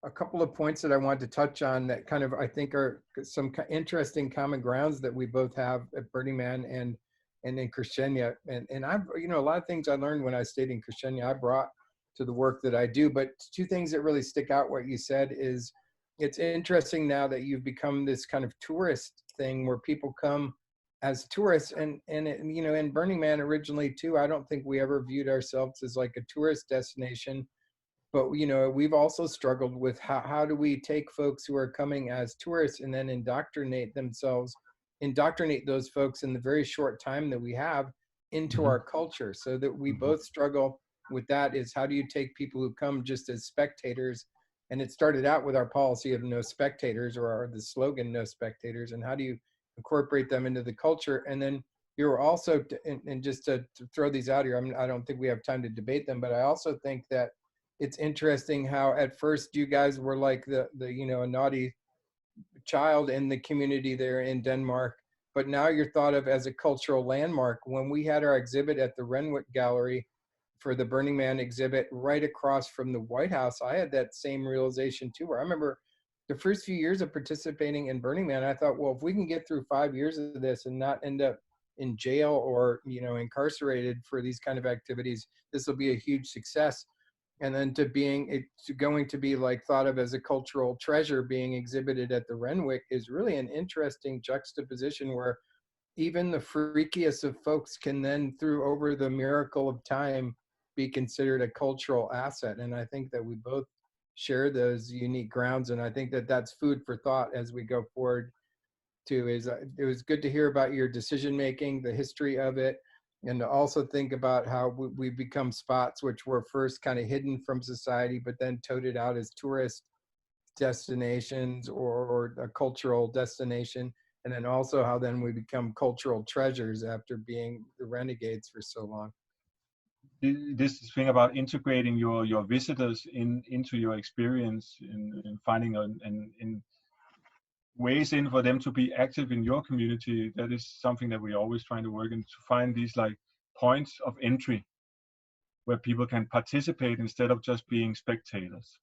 a couple of points that I wanted to touch on that kind of I think are some interesting common grounds that we both have at Burning Man and in Christiania. And I've, you know, a lot of things I learned when I stayed in Christiania I brought to the work that I do. But two things that really stick out what you said is it's interesting now that you've become this kind of tourist thing where people come as tourists and it, you know, in Burning Man originally too, I don't think we ever viewed ourselves as like a tourist destination. But you know, we've also struggled with how do we take folks who are coming as tourists and then indoctrinate those folks in the very short time that we have into Hmm. our culture, so that we Hmm. both struggle with that. Is how do you take people who come just as spectators, and it started out with our policy of no spectators, or the slogan no spectators, and how do you incorporate them into the culture? And then you're also, and just to throw these out here, I don't think we have time to debate them, but I also think that it's interesting how at first you guys were like the you know, a naughty child in the community there in Denmark, but now you're thought of as a cultural landmark. When we had our exhibit at the Renwick Gallery for the Burning Man exhibit right across from the White House, I had that same realization too, where I remember the first few years of participating in Burning Man, I thought, well, if we can get through 5 years of this and not end up in jail or, you know, incarcerated for these kind of activities, this will be a huge success. And then to being it's going to be like thought of as a cultural treasure being exhibited at the Renwick is really an interesting juxtaposition where even the freakiest of folks can then, through over the miracle of time, be considered a cultural asset. And I think that we both share those unique grounds, and I think that that's food for thought as we go forward too. Is it was good to hear about your decision making, the history of it, and to also think about how we become spots which were first kind of hidden from society, but then toted out as tourist destinations or a cultural destination. And then also how then we become cultural treasures after being the renegades for so long. This thing about integrating your visitors into your experience and finding and ways in for them to be active in your community, that is something that we're always trying to work in, to find these like points of entry where people can participate instead of just being spectators.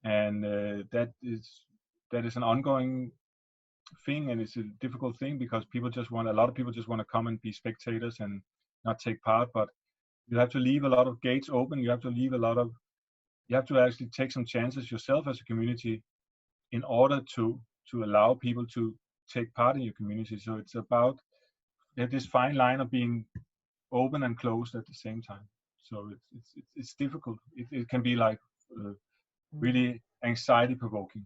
And that is an ongoing thing, and it's a difficult thing because a lot of people just want to come and be spectators and not take part. But you have to leave a lot of gates open. You have to actually take some chances yourself as a community in order to allow people to take part in your community. So it's about this fine line of being open and closed at the same time. So it's difficult. It can be like really anxiety provoking.